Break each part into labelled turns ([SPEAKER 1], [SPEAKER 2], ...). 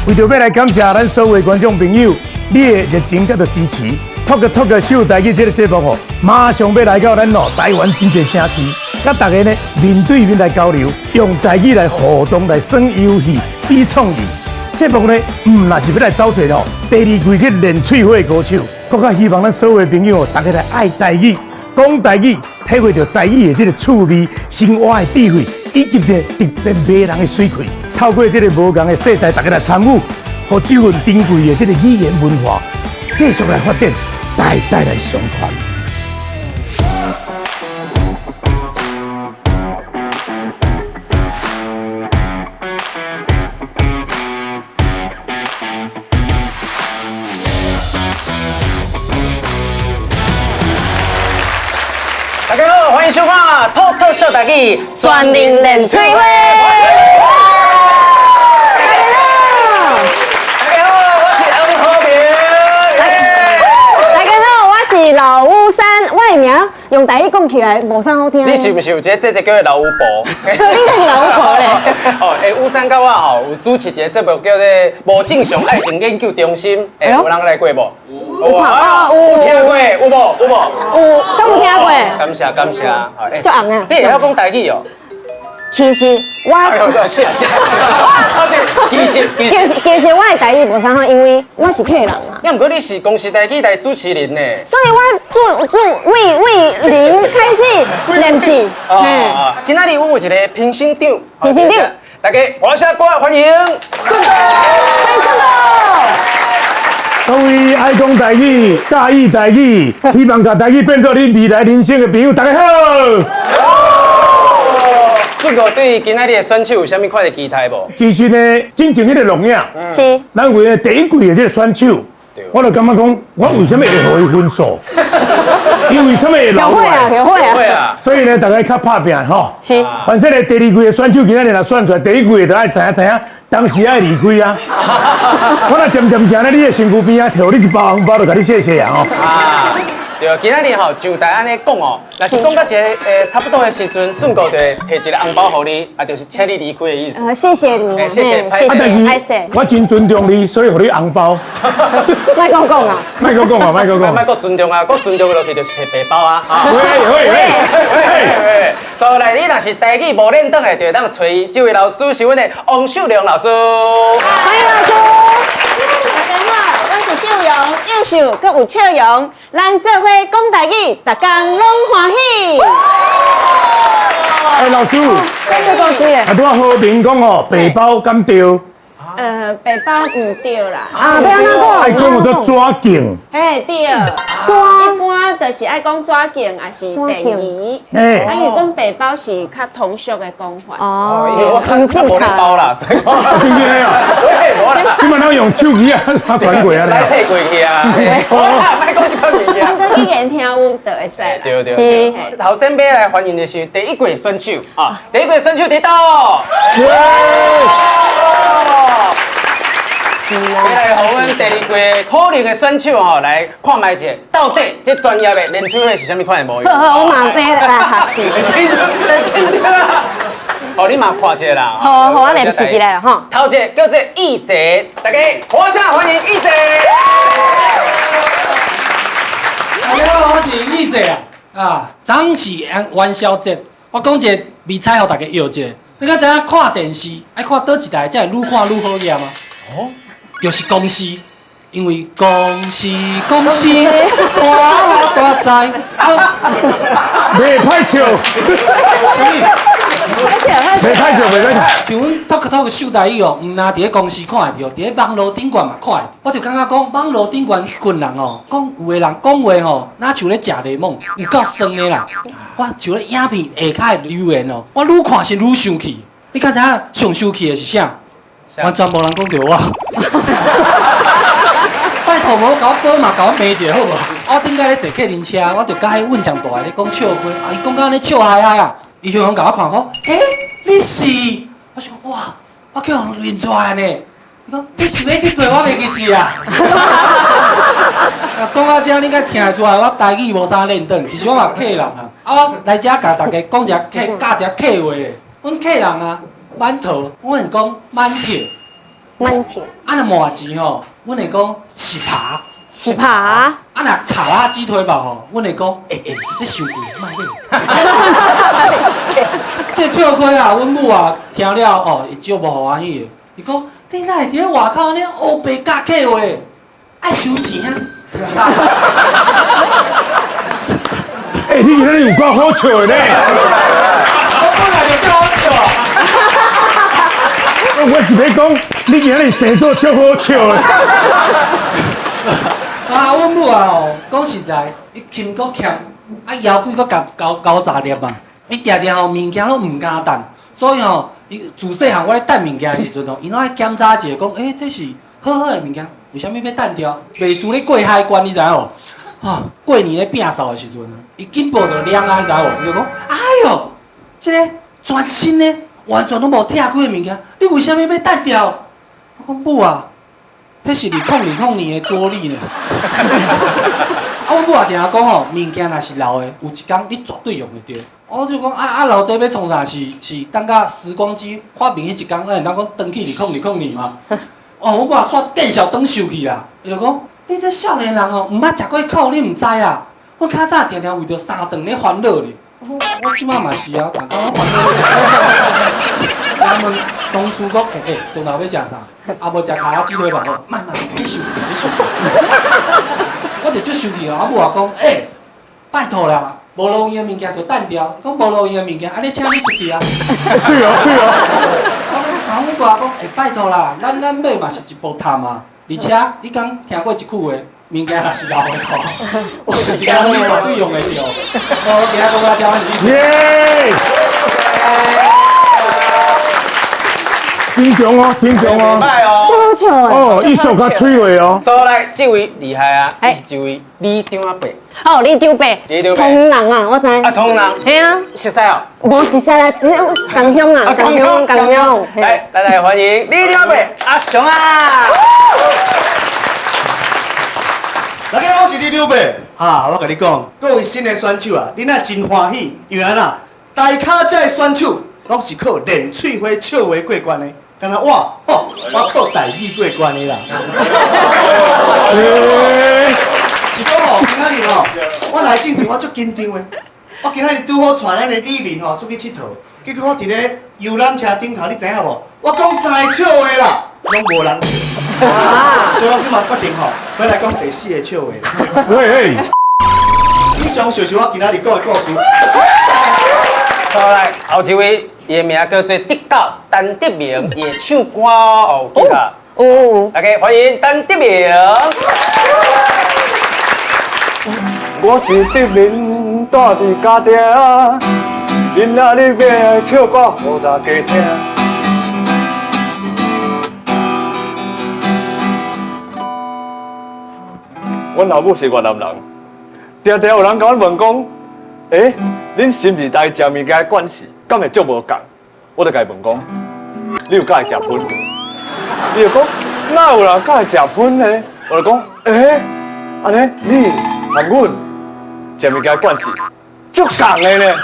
[SPEAKER 1] 为着要来感谢咱所有观众朋友，你的热情甲着支持。Talk 秀台语这个节目哦，马上要来到咱台湾真济城市，甲大家呢面对面来交流，用台语来互动来耍游戏、比创意。节目呢，若是要来找找第二季这连翠花歌手，更加希望咱所有朋友大家来爱台语、讲台语，体会到台语的这个趣味、生活的智慧，以及呢特别迷人的水气。透过这个无同的世代，大家来参与，和这份珍贵的这个语言文化，继续来发展，代代来相传。
[SPEAKER 2] 大家好，欢迎收看《Talk 秀台语》
[SPEAKER 3] 全民练嘴话。老巫山，我的名用台语讲起来无啥好听。
[SPEAKER 2] 你是不是有这叫做老巫婆？
[SPEAKER 3] 你就是老巫婆咧。
[SPEAKER 2] 哦，巫山甲我吼有主持一个节目叫做《无正常爱情研究中心》，有人来过无？
[SPEAKER 3] 有啊，有
[SPEAKER 2] 听过，有无？
[SPEAKER 3] 有，敢有听过？
[SPEAKER 2] 感谢。
[SPEAKER 3] 足红啊！
[SPEAKER 2] 你会晓讲台语哦？
[SPEAKER 3] 其实我，
[SPEAKER 2] 是。
[SPEAKER 3] 其实我的台语无啥好，因为我是客人啊。
[SPEAKER 2] 要不过你是公司台语台主持人呢？
[SPEAKER 3] 所以我为零开始练习。
[SPEAKER 2] 今仔日有一个评审长，大家我先欢迎顺道。
[SPEAKER 1] 各位爱讲台语、介意台语，希望把台语变作你未来人生的朋友，大家好。
[SPEAKER 2] 顺哥对今仔日的选手有啥物款的期待无？
[SPEAKER 1] 其实呢，真正迄个录影，
[SPEAKER 3] 是，
[SPEAKER 1] 咱为了第一季的这个选手，我就感觉讲，我为什么会给伊分数？因为什么会留
[SPEAKER 3] 会
[SPEAKER 2] 啊！
[SPEAKER 1] 所以呢，大家较拍拼吼。
[SPEAKER 3] 是。
[SPEAKER 1] 反正呢，第二季的选手今仔日若选出来，第一季的就爱知影，当时爱离开啊。我若渐渐行咧，你的身躯边啊，摕你一包红包，就甲你谢谢啊吼。
[SPEAKER 2] 对，今仔日吼就大安尼讲哦，若是讲到一个差不多的时阵，顺哥就会摕一个红包互你，啊，就是请你离开的意思。
[SPEAKER 3] 谢谢你，
[SPEAKER 2] 谢谢。
[SPEAKER 1] 但是我真尊重你，所以互你红包。
[SPEAKER 3] 莫讲啊！
[SPEAKER 1] 莫讲啊！
[SPEAKER 2] 莫搁尊重啊！搁尊重落去就是摕白包啊！
[SPEAKER 1] 喂！
[SPEAKER 2] 所以你若是台语无练转的，就当找这位老师是阮的王秀良老师。
[SPEAKER 3] 欢迎老师。大家好，我是秀荣，优秀阁有笑容，咱做伙讲台语，大家拢欢喜。
[SPEAKER 1] 老师，
[SPEAKER 3] 这个是
[SPEAKER 1] 拄好评讲哦，白包敢对？
[SPEAKER 3] 白包唔对啦。不要那个。
[SPEAKER 1] 爱讲有做抓紧。
[SPEAKER 3] 嘿，对。抓一般就是爱讲抓紧，还是便宜。因为讲白包是较通俗的讲法。
[SPEAKER 2] 因为我看无咧包啦，所以我
[SPEAKER 1] 真正啊！基本上用手机啊，他转过啊，
[SPEAKER 2] 来配过去啊。莫讲这种物件。
[SPEAKER 3] 语言听有就会使啦。
[SPEAKER 2] 对。头先要来欢迎的是第一季选手啊，第一季选手伫倒。来，互阮第二季可能的选手吼来看卖者，到底这专业的练手的是啥物款的模样？
[SPEAKER 3] 好，我马上来学习。
[SPEAKER 2] 哦，你嘛看一下啦。
[SPEAKER 3] 好，我练习起来了哈。
[SPEAKER 2] 头一个叫做义姐，大家火下欢迎义姐。
[SPEAKER 4] 大家好，我是义姐啊。昨是元宵节，我讲一个迷彩，互大家摇一下。你敢知影看电视爱看倒一台才会愈看愈好验吗？哦。就是公司，因为公司我大财，
[SPEAKER 1] 袂歹笑，袂歹笑。
[SPEAKER 4] 像阮talk 秀台语哦，毋若伫咧公司看会到，伫咧网络顶悬嘛看会。我就感觉讲网络顶悬迄群人哦，讲有的人讲话吼，哪像咧食檸檬，有够酸的啦。我像咧影片下骹的留言哦，我愈看是愈生气。你敢知影上生气的是啥？完全无人讲着我。拜托无甲我报嘛，甲我骂一下好无？我顶下咧坐客人车，我就甲迄稳强大咧讲笑话，伊讲安尼笑嗨嗨啊！伊向甲我看讲，你是？我想哇，我叫人认出来呢。伊讲你是要去做，我袂去吃啊。讲到这，你敢听得出来我台语无啥练转，其实我嘛客人啊。我来遮甲大家讲一下教一下客话咧。阮客人啊，馒头，阮讲馒头。
[SPEAKER 3] 慢条，
[SPEAKER 4] 啊，若麻糍吼，阮会讲起扒。
[SPEAKER 3] 起扒，
[SPEAKER 4] 啊，若卡拉鸡腿堡吼，阮会讲，这伤贵，卖买。这笑亏啊，阮母啊听了哦，伊足无欢喜的。伊讲，你哪会伫咧外口安尼黑白夹客话，爱收钱啊？
[SPEAKER 1] 你今日有够好笑的呢！
[SPEAKER 4] 我本来就叫好笑。
[SPEAKER 1] 我是要讲，你今日生做足好笑的。
[SPEAKER 4] 啊，阮母啊吼，讲实在，伊勤搁欠，啊腰椎搁交杂念啊，伊定定吼物件拢唔敢等，所以吼，伊自细汉我咧等物件的时阵吼，伊拢爱检查一下，讲这是好好的物件，为虾米要等掉？袂输咧过海关，你知无？啊，过年咧摒扫的时阵，伊紧步就亮啊，你知无？伊就讲，哎哟，这个全新的，完全拢无拆开的物件，你为虾米要等掉？我讲母啊。迄是2002年的桌历呢。啊，阮母也定讲吼，物件若是老的，有一天你绝对用得着。我就讲老这要创啥？是等甲时光机发明迄一天，咱会当讲转去2002年嘛。哦，阮母也煞见笑转收去啦。伊就讲，你这少年人哦，毋捌食过苦，你毋知啊。我较早定定为着三顿咧烦恼咧。我即摆嘛是啊，大家拢烦恼。他们同事讲，中昼要食啥？啊，无食卡拉鸡腿堡，卖，你收，你收。我就足生气哦，啊母也讲，拜托啦，无路用的物件就等掉，讲无路用的物件，啊，你请你出去啊。
[SPEAKER 1] 是哦。
[SPEAKER 4] 阮母也讲，拜托啦，咱买嘛是一部摊啊，而且你刚听过一句话，物件若是老的吼，有一天你绝对用得着。我今仔讲到这里。
[SPEAKER 1] 耶！挺强哦，挺强哦。
[SPEAKER 2] 拜哦。
[SPEAKER 3] 好笑诶。
[SPEAKER 1] 哦，艺术较趣味哦。
[SPEAKER 2] 所以来，这位厉害啊，伊是一位李长阿伯。
[SPEAKER 3] 哦，李长伯，同人啊，我知。
[SPEAKER 2] 啊，同人。
[SPEAKER 3] 系啊。
[SPEAKER 2] 熟悉哦。
[SPEAKER 3] 无熟悉啦，只有同乡啊，同乡。
[SPEAKER 2] 来，咱来欢迎李长阿伯阿雄啊！
[SPEAKER 5] 大家好，我是李长伯。我甲你讲，各位新的选手啊，你若真欢喜，因为啊，大卡这的选手拢是靠练喙花笑话过关的，敢若我靠台语过关的啦。是讲吼，今仔日吼，我来进前我足紧张的，我今仔日拄好带咱的李明吼出去佚佗，结果我伫咧游览车顶头，你知影无？我讲三个笑话啦，拢无人笑。所以我即嘛决定吼，要来讲第4个笑话啦。
[SPEAKER 1] 喂，
[SPEAKER 5] 以上就是我今仔日讲的故事。
[SPEAKER 2] 好来，后一位，伊的名叫做德高陈德明，伊会唱歌哦，记得。大家欢迎陈德明。
[SPEAKER 6] 我是德明，住伫家庭，恁仔你要唱歌，互大家听。阮老母是越南人，常常有人甲阮问讲，恁是毋是来食物件的关系，敢会足无共？我就甲伊问讲，你有敢会食喷？伊就讲，哪有人敢会食喷呢？我就讲，安尼你和阮食物件的关系足共的呢。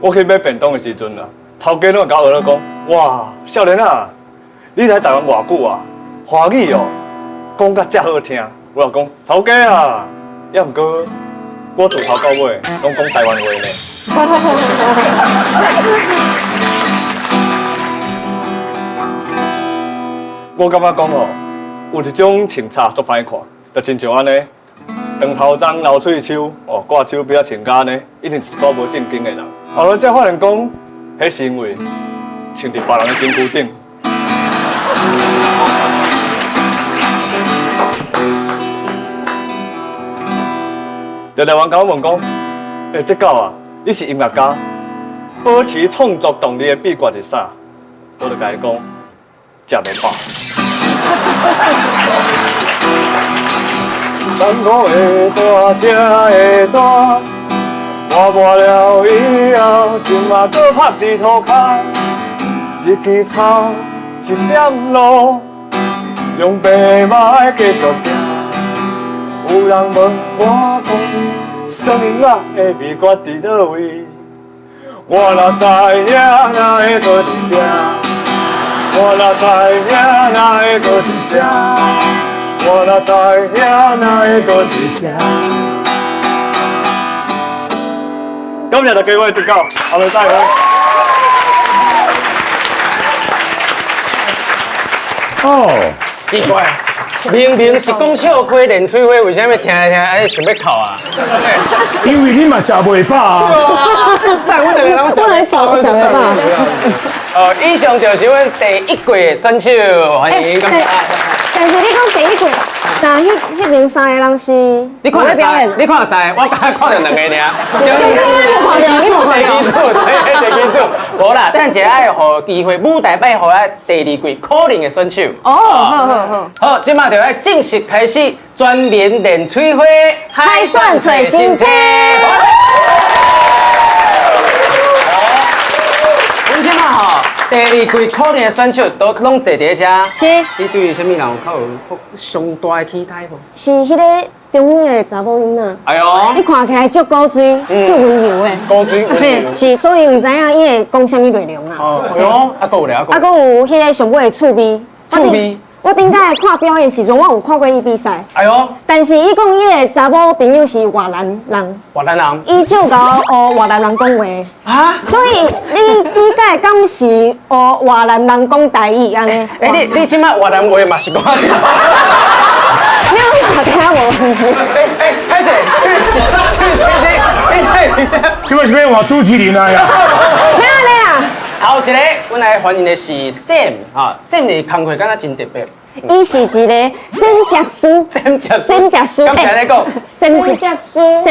[SPEAKER 6] 我去买便当的时阵啊，头家拢会甲我学讲，哇，少年啊！你来台湾偌久啊？华语哦，讲甲遮好听。我就讲头家啊，也毋过我自头到尾拢讲台湾话呢。我感觉讲哦，有一种穿插足歹看，就亲像安尼，长头鬃、流喙鬚，挂手表、穿甲呢，一定是一个无正经的人。后来才发现讲，迄是因为穿伫别人的身躯顶。常常人甲我问讲，德高啊，你是音乐家，保持创作动力的秘诀是啥？我就甲伊讲，食面包。咱我会大，吃会大，活磨了以后，今嘛搁趴伫涂骹，一枝草，一点路，用爸妈继续行。有人问我讲，生音乐的秘诀伫倒位？我若知影哪会多一只，我若知影哪会多一只，我若知影哪会多一只。今日就機會結交，後來再會。
[SPEAKER 1] 哦，
[SPEAKER 2] 奇怪，明明是讲笑亏练嘴花，为什么听来听哎想要哭啊？
[SPEAKER 1] 因为你嘛食袂饱啊。
[SPEAKER 2] 散我两个人
[SPEAKER 3] 不能讲不讲得到。
[SPEAKER 2] 以上就是阮第一季的选手，欢迎。
[SPEAKER 3] 但是你讲第一季，但迄边三个人是
[SPEAKER 2] 你看
[SPEAKER 3] 表演，
[SPEAKER 2] 你看赛，我刚看到两个尔。
[SPEAKER 3] 你无看到，
[SPEAKER 2] 第几组？无啦，等一下爱互机会舞台摆互咱第二季可能的选手。
[SPEAKER 3] 哦，好。
[SPEAKER 2] 好，即马就要正式开始全面练嘴花，
[SPEAKER 3] 海选找新车。
[SPEAKER 2] 阮即马吼，第二季可能的选手都拢坐伫遮。
[SPEAKER 3] 是。
[SPEAKER 2] 你对于什么人有上大的期待无？
[SPEAKER 3] 是迄个中年的查某囡仔。
[SPEAKER 2] 哎呦，
[SPEAKER 3] 你看起来足古锥，足温柔的。
[SPEAKER 2] 古锥温柔。
[SPEAKER 3] 是，所以唔知影伊会讲啥物内容啊。
[SPEAKER 2] 哦，哎呦，啊，还有咧，
[SPEAKER 3] 啊，还有迄个上尾的趣味。
[SPEAKER 2] 趣味。
[SPEAKER 3] 我顶摆看表演时阵，我有看过伊比赛。
[SPEAKER 2] 哎呦，
[SPEAKER 3] 但是伊讲伊的查某朋友是越南人，
[SPEAKER 2] 越南人。
[SPEAKER 3] 伊就甲我学越南人讲话。
[SPEAKER 2] 啊？
[SPEAKER 3] 所以你即届敢是学越南人讲台语安尼？
[SPEAKER 2] 哎，你即摆越南话嘛是讲啥？
[SPEAKER 3] 你有听无？是不是？
[SPEAKER 2] 哎，开始，
[SPEAKER 1] 这边是要换朱麒麟啊呀？
[SPEAKER 3] 没有没有。
[SPEAKER 2] 好一个，阮来欢迎的是 Sam 啊，Sam 的工课敢若真特别。
[SPEAKER 3] 伊是一个真食书，
[SPEAKER 2] 真食
[SPEAKER 3] 书，
[SPEAKER 2] 刚才咧讲，
[SPEAKER 3] 真食书，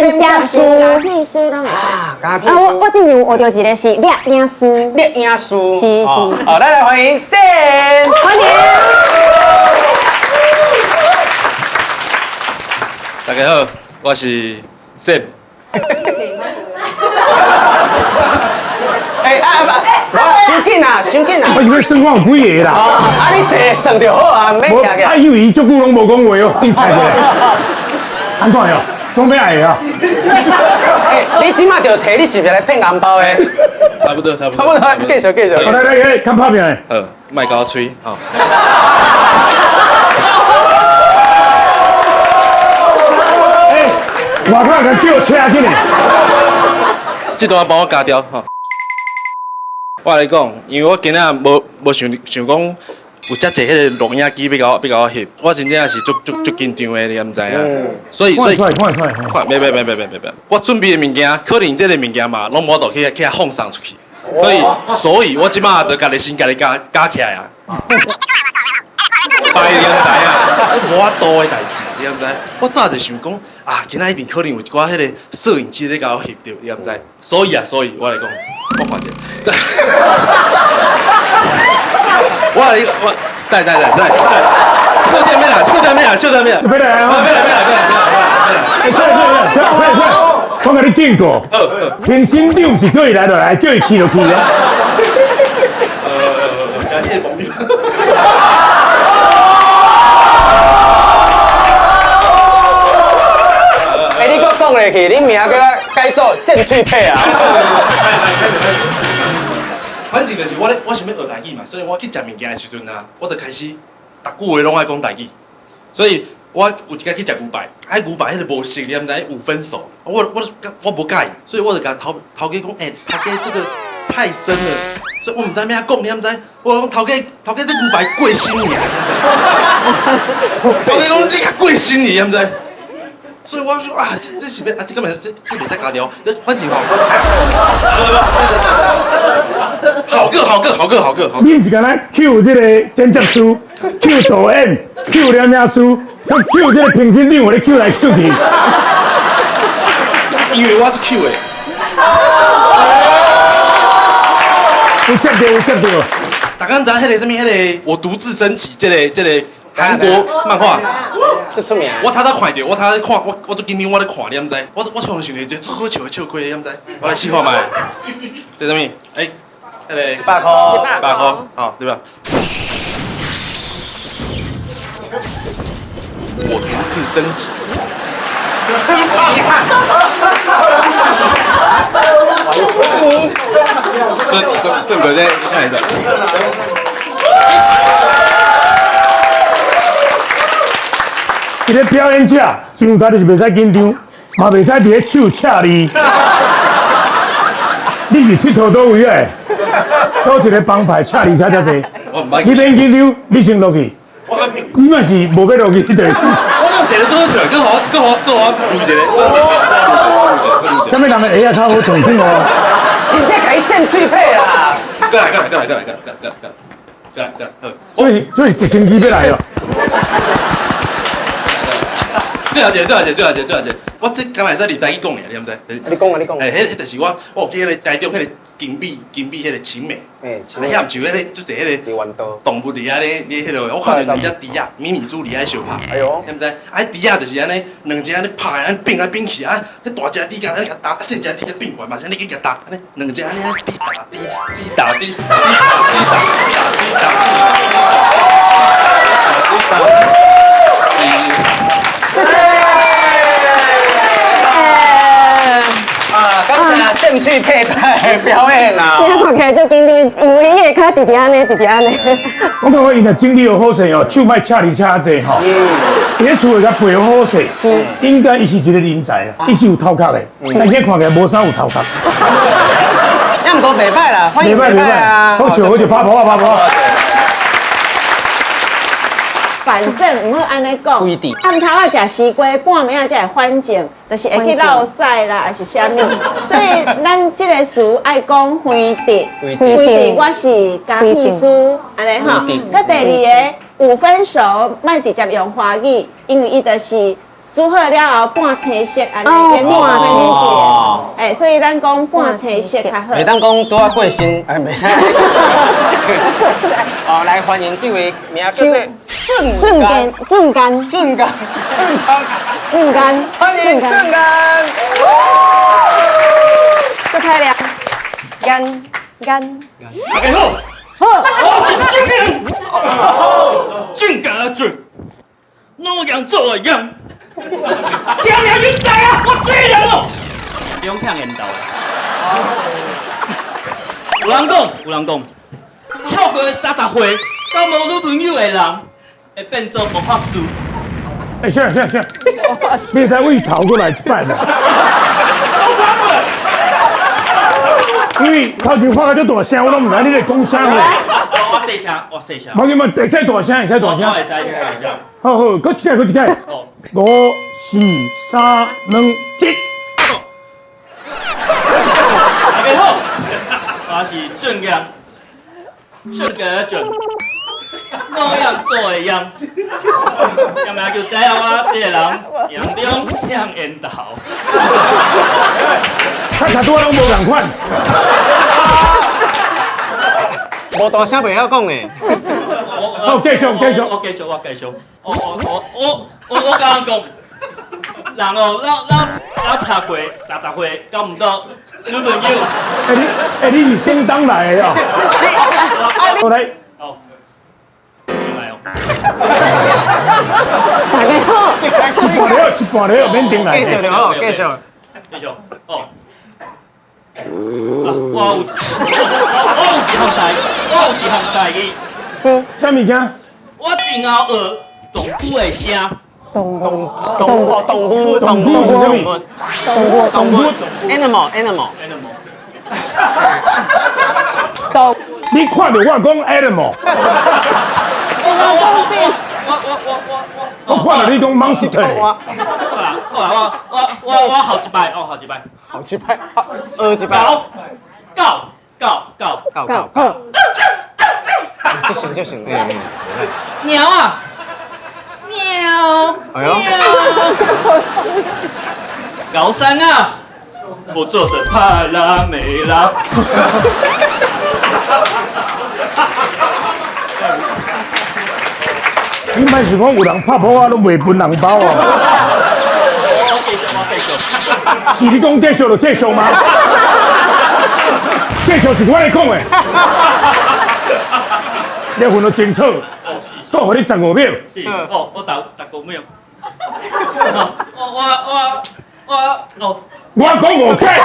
[SPEAKER 3] 屁书拢会使。
[SPEAKER 2] 啊，
[SPEAKER 3] 啊，我之前有学到一个是猎影书，
[SPEAKER 2] 猎影书，
[SPEAKER 3] 是。
[SPEAKER 2] 好，咱来欢迎 Sam，
[SPEAKER 3] 欢迎。
[SPEAKER 7] 大家好，我是 Sam。
[SPEAKER 2] 哎收紧啊，收紧啊！
[SPEAKER 1] 我以为算我有几个啦。
[SPEAKER 2] 啊，你坐算就好啊，免行
[SPEAKER 1] 啊，
[SPEAKER 2] 嘅。
[SPEAKER 1] 以为伊足久拢无讲话哦，你睇过来。安怎样？总要爱的啊。
[SPEAKER 2] 哎，你即马就摕你是不是来骗红包的？
[SPEAKER 7] 差不多。
[SPEAKER 2] 差不多，继续。
[SPEAKER 1] 来，看拍片的。
[SPEAKER 7] 卖高吹，好。
[SPEAKER 1] 外口人叫车进来。
[SPEAKER 7] 这段帮我加掉哈。我来讲，因为我今仔无想讲有遮济迄个录影机要甲我翕，我真正是足紧张的，你敢知影？所以，
[SPEAKER 1] 快，
[SPEAKER 7] 别，我准备的物件，可能这个物件嘛，拢无度去放送出去，所以我即马就家己先家己加起来啊。白你敢知影？无法度的代志，你敢知？我早就想讲啊，今仔一定可能有一寡迄个摄影机咧甲我翕着，你敢知？所以我来讲，我看者。我带，臭店面啦，
[SPEAKER 1] 别来，我甲你警告，评审长是叫伊来就来，叫伊去就去啊。
[SPEAKER 7] 家己的朋友。
[SPEAKER 2] 哎，你搁讲落去，你名叫我改做兴趣配啊！
[SPEAKER 7] 反正就是我想要学台语嘛，所以我去食物件的时阵啊，我就开始逐句话拢爱讲台语，所以我有一间去食牛排，牛排迄个无熟，你毋知5分熟，我无介意，所以我就甲头家讲，头家这个太深了，所以我毋知咩讲，你毋知？我讲头家这牛排过身尔，头家讲你较过身尔，毋知？所以我说啊，这是要啊，这根本这袂使加掉，反正好个。
[SPEAKER 1] 你是敢若 Q 这个剪接师 ，Q 导演 ，Q 摄影师，佮 Q 这个评审长，我咧 Q 来 Q 去。
[SPEAKER 7] 因为我是 Q 的。
[SPEAKER 1] 有接到。
[SPEAKER 7] 大家知迄个什么？迄个我独自升级，这个韩国漫画。
[SPEAKER 2] 最出名。
[SPEAKER 7] 我头看到，我最紧张，我咧看，你毋知？我突然想到一个最好笑的笑话，你毋知？我来示范卖。这什么？迄个
[SPEAKER 2] 100块
[SPEAKER 7] ，100块，好，对吧？我独自升级。顺哥在看一下。
[SPEAKER 1] 一个表演者上台就是袂使紧张，嘛袂使伫咧手掐你。你是佚佗倒位诶？倒一个帮派掐你掐遮济？你免紧张，你先落去。你嘛是无要落去对。
[SPEAKER 7] 我用一个做出来，搁我录一个。
[SPEAKER 1] 啥物人的鞋啊较好重听哦？
[SPEAKER 2] 直接给线最配啊！
[SPEAKER 7] 过来，
[SPEAKER 1] 所以直升机要来哦。
[SPEAKER 7] 最后一个，我这刚才在你台语讲的，你毋知？
[SPEAKER 2] 你讲啊，你讲。
[SPEAKER 7] 迄就是我有去迄个台中迄个金碧迄个青梅，遐毋是迄个就是迄个动物伫遐咧，你迄个我看到两只猪啊，咪咪猪伫遐相拍，你毋知？啊，猪啊就是安尼，两只安尼拍，安并来并去啊，迄大只猪甲安尼甲打，细只猪甲并过来嘛，是安尼去甲打，安尼两只安尼打。
[SPEAKER 2] 正剧配台表演啊！
[SPEAKER 3] 这样看起来就紧张，因为伊会较直直安尼。
[SPEAKER 1] 我感觉伊若精力有好势哦，手莫掐你掐济吼。伊咧厝会甲培养好势，应该伊是一个人才啊，伊是有头壳的，但是看起来无啥有头壳。
[SPEAKER 2] 要唔过袂歹啦，欢迎袂歹啊！
[SPEAKER 1] 好笑，拍婆。
[SPEAKER 3] 反正唔好安尼讲。
[SPEAKER 2] 规定。
[SPEAKER 3] 暗头啊食西瓜，半暝啊才会反正，就是会去落屎啦，还是啥物。所以咱即个词爱讲花蝶，我是家秘书，安尼吼。佮第二个5分熟，莫直接用华语，因为伊就是煮好了后半青色，安尼原理半青色。所以咱讲半青色较好。
[SPEAKER 2] 袂当讲拄啊过身，袂使。好，来欢迎这位名叫做
[SPEAKER 3] 俊干，
[SPEAKER 2] 欢迎俊干。
[SPEAKER 3] 这漂亮，干。
[SPEAKER 8] 大家好，俊干，老杨做的样，听命你知啊，我这人哦，不用听引导。有人讲，超过30岁，到无女朋友的人，会变做魔法师。
[SPEAKER 1] 行，你才为逃过来办的。因为头前发个大声，我都唔知你在讲啥话。
[SPEAKER 8] 我细声。
[SPEAKER 1] 冇你们，会使大声，会使大声。
[SPEAKER 8] 会使。
[SPEAKER 1] 好，搁一届。5、4、3、2、1。
[SPEAKER 8] 大家好，我是俊阳，老杨做的样，要么就知影我这个人杨中向引导。
[SPEAKER 1] 看多拢无共款。
[SPEAKER 2] 无大声袂晓讲诶。
[SPEAKER 1] 好，继续。
[SPEAKER 8] 我继续。我刚刚讲，人哦，咱差过30岁，搞唔到女朋友。
[SPEAKER 1] 你是叮当来的哦。好来。
[SPEAKER 8] 哦，来哦。
[SPEAKER 3] 大家好。
[SPEAKER 1] 一半了，免叮来。
[SPEAKER 2] 继续就好，继续。
[SPEAKER 8] 哦。我有一项代志。
[SPEAKER 3] 是。
[SPEAKER 1] 啥物件？
[SPEAKER 8] 我真后学动物的声。
[SPEAKER 3] 动物。
[SPEAKER 1] 是啥物？动物。
[SPEAKER 2] Animal。
[SPEAKER 1] 你看到我讲 animal。我看到你讲 monster。
[SPEAKER 8] 我好几摆。
[SPEAKER 2] 好几摆。2几摆。
[SPEAKER 8] 告。
[SPEAKER 2] 就行。
[SPEAKER 8] 喵啊！喵！
[SPEAKER 2] 哎呦！
[SPEAKER 8] 高山啊！我做着帕拉梅拉。
[SPEAKER 1] 你莫是讲有人拍破啊，都袂分红包哦。
[SPEAKER 8] 我继续。
[SPEAKER 1] 是你讲继续就继续吗？继续是我来讲的。你分得清楚，我给你15秒。
[SPEAKER 8] 是，我15秒。
[SPEAKER 1] 我讲5块啊，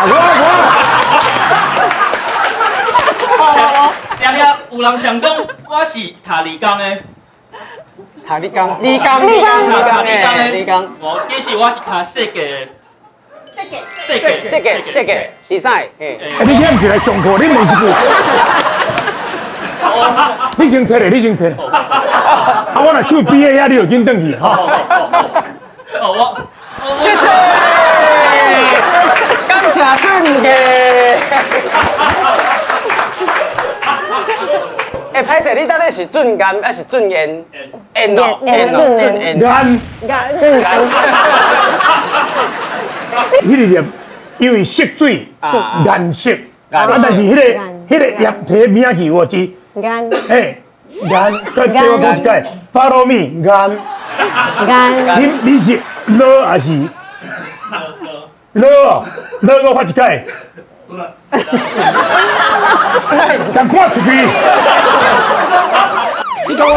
[SPEAKER 8] 常常有人想讲我是读理工的，
[SPEAKER 2] 塔利刚，
[SPEAKER 8] 理工的，我其实我是读设计的。设计，
[SPEAKER 2] 比赛，嘿，
[SPEAKER 1] 你今不是来上课，你没事做。你先退咧，你先退。啊，我若手毕业呀，你就紧转去哈。
[SPEAKER 2] 谢谢，感谢俊嘅。歹势，你到底是俊颜还是俊颜？颜哦，俊颜。
[SPEAKER 1] 迄个粒因为色水颜色，啊，但是迄个液体名字我知。
[SPEAKER 3] 颜，
[SPEAKER 1] 哎，颜，再叫我讲一解 ，follow me，颜。你是了还是了？了我发一解。赶快出去！